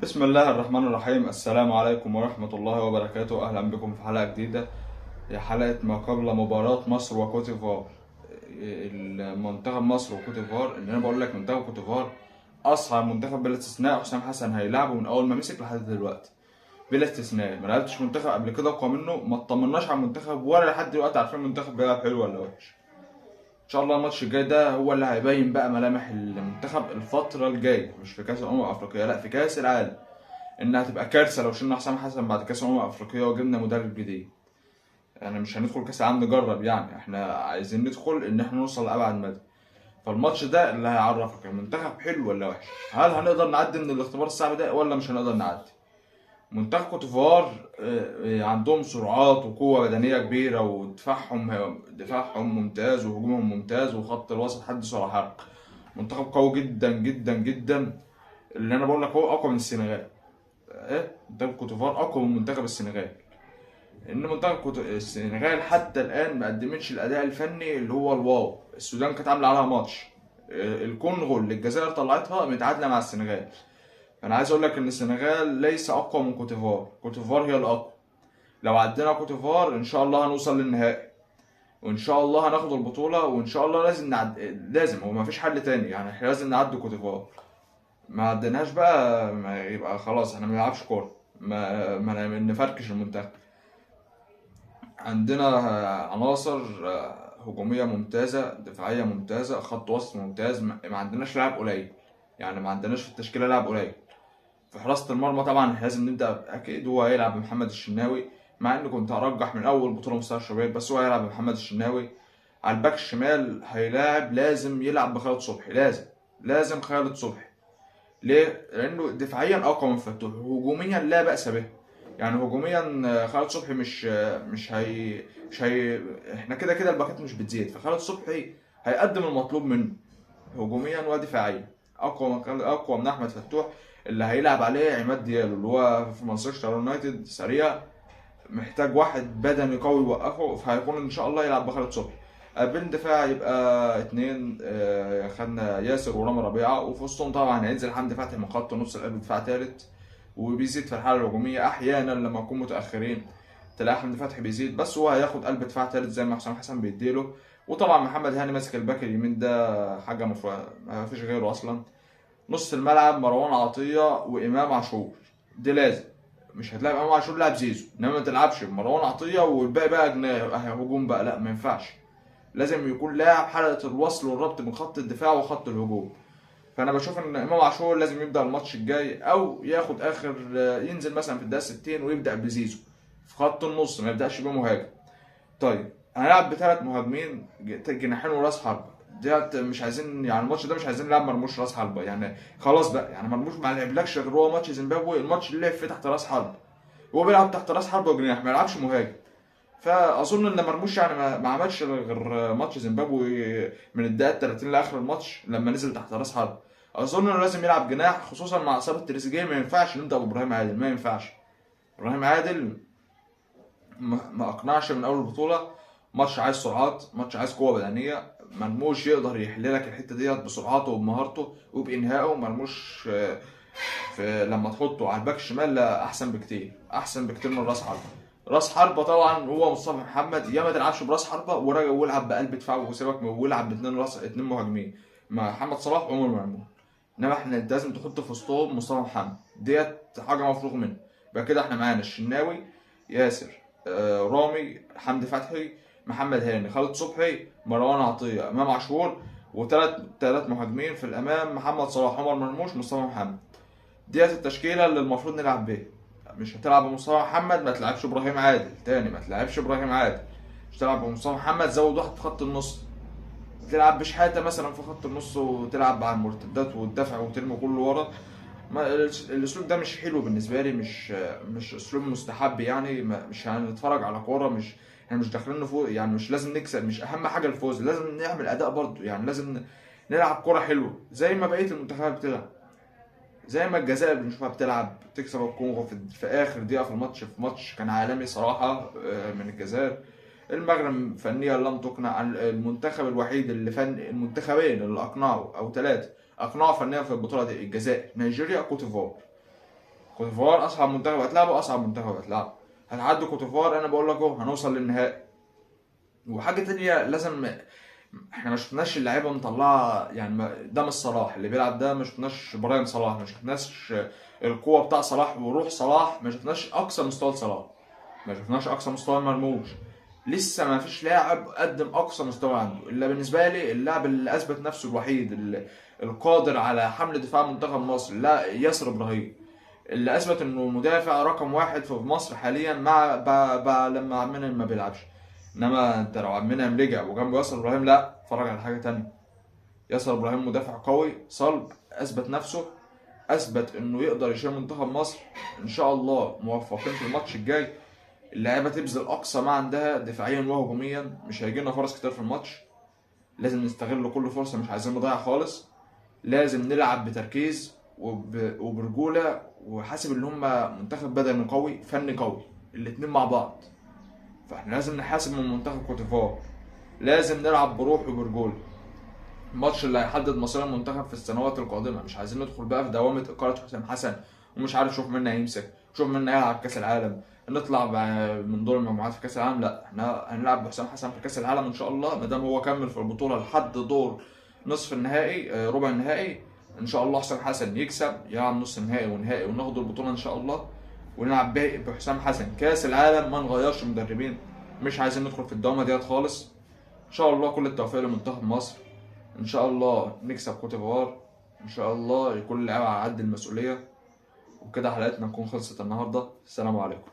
بسم الله الرحمن الرحيم. السلام عليكم ورحمة الله وبركاته. أهلا بكم في حلقة جديدة، هي حلقة ما قبل مباراة مصر وكوت ديفوار. المنتخب مصر وكوت ديفوار، اللي أنا بقول لك منتخب كوت ديفوار أصعب منتخب بلا استثناء. حسام حسن هيلعبه من أول ما مسك لحد دلوقتي بلا استثناء. ما لعبتش منتخب قبل كده أقوى منه، ما اطمناش على المنتخب ولا لحد دلوقتي عارفين المنتخب بيلعب حلو ولا وحش. ان شاء الله الماتش الجاي ده هو اللي هيبين بقى ملامح المنتخب الفترة الجاية، مش في كأس الأمم الأفريقية، لا في كأس العالم. انها تبقى كارثه لو شلنا حسام حسن بعد كاس افريقيا وجبنا مدرب جديد. يعني مش هندخل كاس العالم نجرب، يعني احنا عايزين ندخل ان احنا نوصل لابعد مدى. فالماتش ده اللي هيعرفك المنتخب حلو ولا وحش، هل هنقدر نعدي من الاختبار الصعب ده ولا مش هنقدر نعدي. منتخب كوت ديفوار عندهم سرعات وقوه بدنيه كبيره، ودفاعهم ممتاز وهجومهم ممتاز وخط الوسط حدث ولا حرج. منتخب قوي جدا جدا جدا. اللي انا بقول لك هو اقوى من السنغال. منتخب كوت ديفوار اقوى من منتخب السنغال. ان منتخب السنغال حتى الان ما قدمتش الاداء الفني اللي هو الواو. السودان كانت عامله عليها ماتش، الكونغو اللي الجزائر طلعتها متعادله مع السنغال. فانا عايز اقول لك ان السنغال ليس اقوى من كوت ديفوار، كوت ديفوار هي الاقوى. لو عدينا كوت ديفوار ان شاء الله هنوصل للنهائي، وان شاء الله هناخد البطوله، وان شاء الله لازم هو ما فيش حل تاني، يعني احنا لازم نعدي كوت ديفوار. ما عديناش بقى ما يبقى خلاص احنا ما بنلعبش كوره، ما نفركش المنتخب. عندنا عناصر هجومية ممتازة، دفاعية ممتازة، خط وسط ممتاز. ما عندناش لاعب قليل، يعني ما عندناش في التشكيلة لاعب قليل. في حراسة المرمى طبعا إحنا لازم نبدأ، أكيد هو هيلعب بمحمد الشناوي، مع إني كنت أرجح من أول بطولة مستوى الشباب، بس هو هيلعب بمحمد الشناوي. على الباك الشمال هيلاعب، لازم يلعب بخالد صبحي، لازم خالد صبحي. ليه؟ لأنه دفاعيا أقوى من فتوح، هجوميا لا بأس به. يعني هجوميا خالد صبحي مش هي احنا كده كده الباكات مش بتزيد، فخالد صبحي هيقدم المطلوب منه هجوميا ودفاعيا. أقوى من أحمد فتوح، اللي هيلعب عليه عماد ديالو اللي هو في مانشستر يونايتد سريع، محتاج واحد بدني قوي يوقفه، فهيكون ان شاء الله يلعب بخالد صبحي. قلبين دفاع يبقى اتنين، خدنا ياسر ورامي ربيعه، وفي وسطهم طبعا هينزل حمدي فتحي من خط نص القلب دفاع تالت. وبيزيد في الحاله الهجوميه احيانا لما نكون متاخرين، تلاقي حمدي فتحي بيزيد، بس هو هياخد قلب دفاع تالت زي ما حسام حسن بيديله. وطبعا محمد هاني ماسك الباك اليمين ده حاجه ما فيش غيره اصلا. نص الملعب مروان عطية وإمام عاشور، دي لازم. مش هتلاعب إمام عاشور، لاعب زيزو، إنما ما تلعبش بمروان عطية والباقي بقى هجوم بقى، لا ما ينفعش. لازم يكون لاعب حلقة الوصل والربط بين خط الدفاع وخط الهجوم. فأنا بشوف إن إمام عاشور لازم يبدأ الماتش الجاي، أو ياخد آخر، ينزل مثلا في الدقيقة 60 ويبدأ بزيزو في خط النص، ما يبدأش بمهاجم. طيب هنلعب بثلاث مهاجمين، جناحين وراس حربة. ديت مش عايزين، يعني الماتش ده مش عايزين نلعب مرموش راس حربة يعني. خلاص بقى، يعني مرموش ما لعبلكش غير هو ماتش زيمبابوي، الماتش اللي لعب فيه تحت راس حربة. هو بيلعب تحت راس حربة وجناح، ما يلعبش مهاجم. فاظن ان مرموش يعني ما عملش غير ماتش زيمبابوي من الدقيقة 30 لاخر الماتش لما نزل تحت راس حربة. اظن انه لازم يلعب جناح، خصوصا مع اصابة تريزيجيه. ما ينفعش نبدا بابراهيم عادل، ما ينفعش. ابراهيم عادل ما اقنعش من اول البطوله. ماتش عايز سرعات، ماتش عايز قوه بدنيه. مرموش يقدر يحل لك الحته ديت بسرعته وبمهارته وبانهائه. مرموش لما تحطه على الباك الشمال لا، احسن بكتير، احسن بكتير من راس حربه. راس حربه طبعا هو مصطفى محمد، يا ما تلعبش براس حربه وراجع والعب بقلب دفاع وسيبك والعب باثنين اتنين مهاجمين مع محمد صلاح وعمر مرموش. انما احنا انت لازم تحط في وسطهم مصطفى محمد، ديت حاجه مفروغ منها. يبقى كده احنا معانا الشناوي، ياسر، رامي، حمدي فتحي، محمد هاني، خالد صبحي، مروان عطيه، امام عاشور. وثلاث مهاجمين في الامام، محمد صلاح، عمر مرموش، مصطفى محمد. ديت التشكيله اللي المفروض نلعب بيها. مش هتلعب بمصطفى محمد ما تلعبش ابراهيم عادل تاني، ما تلعبش ابراهيم عادل. مش هتلعب بمصطفى محمد، زود واحد في خط النص. تلعب بشحاته مثلا في خط النص، وتلعب على المرتدات والدفع وترمي كله ورا. الاسلوب ده مش حلو بالنسبه لي، مش اسلوب مستحب يعني. مش هنتفرج على كوره، مش احنا مش داخلين نفوز يعني. مش لازم نكسب، مش اهم حاجه الفوز، لازم نعمل اداء برضو يعني. لازم نلعب كوره حلوه زي ما بقيه المنتخبات بتلعب، زي ما الجزائر بنشوفها بتلعب، تكسب الكونغو في اخر دقيقه في الماتش، في ماتش كان عالمي صراحه من الجزائر. المغرب فنيا لم تقنع. المنتخب الوحيد اللي المنتخبين اللي اقنعوا او ثلاثه اقنعوا فنيا في البطوله دي، الجزائر، نيجيريا، كوت ديفوار. كوت ديفوار اصعب منتخب هتلعبه، اصعب منتخب هتلعبه. هتعدي كوت ديفوار، انا بقول لك اهو هنوصل للنهائي. وحاجه تانية لازم، احنا ما شفناش اللعيبه مطلعه يعني، ده مش صلاح اللي بيلعب ده، ما شفناش براين صلاح، ما شفناش القوه بتاع صلاح وروح صلاح، ما شفناش اقصى مستوى صلاح، ما شفناش اقصى مستوى مرموش. لسه ما فيش لاعب قدم اقصى مستوى عنده. الا بالنسبه لي اللاعب اللي اثبت نفسه الوحيد القادر على حمل دفاع منتخب مصر، لا ياسر ابراهيم، اللي اثبت انه مدافع رقم واحد في مصر حاليا مع لما عبد المنعم ما بيلعبش. انما انت لو عبد المنعم رجع وجنبه ياسر ابراهيم، لا اتفرج على حاجه تانية. ياسر ابراهيم مدافع قوي صلب، اثبت نفسه، اثبت انه يقدر يشيل منتخب مصر. ان شاء الله موفقين في الماتش الجاي. اللعيبه تبذل اقصى ما عندها دفاعيا وهجوميا، مش هيجي لنا فرص كتير في الماتش، لازم نستغل كل فرصه، مش عايزين نضيع خالص. لازم نلعب بتركيز وبرجوله، وحاسب ان هم منتخب بدني قوي فني قوي الاتنين مع بعض. فاحنا لازم نحاسب من منتخب كوت ديفوار، لازم نلعب بروح وبرجوله. الماتش اللي هيحدد مصير المنتخب في السنوات القادمه. مش عايزين ندخل بقى في دوامه اقاله حسام حسن ومش عارف شوف منا هيمسك، شوف منا هيلعب كاس العالم، نطلع من دور المجموعات في كاس العالم. لا، احنا هنلعب بحسام حسن في كاس العالم ان شاء الله، ما دام هو كمل في البطوله لحد دور نصف النهائي، ربع النهائي. ان شاء الله حسام حسن يكسب، يلعب نص النهائي ونهائي وناخد البطوله ان شاء الله، ونلعب بحسام حسن كاس العالم، ما نغيرش مدربين. مش عايزين ندخل في الدوامه ديت خالص. ان شاء الله كل التوفيق لمنتخب مصر، ان شاء الله نكسب كوت ديفوار، ان شاء الله يكون اللاعب على قد المسؤوليه. وبكده حلقتنا تكون خلصت النهارده. السلام عليكم.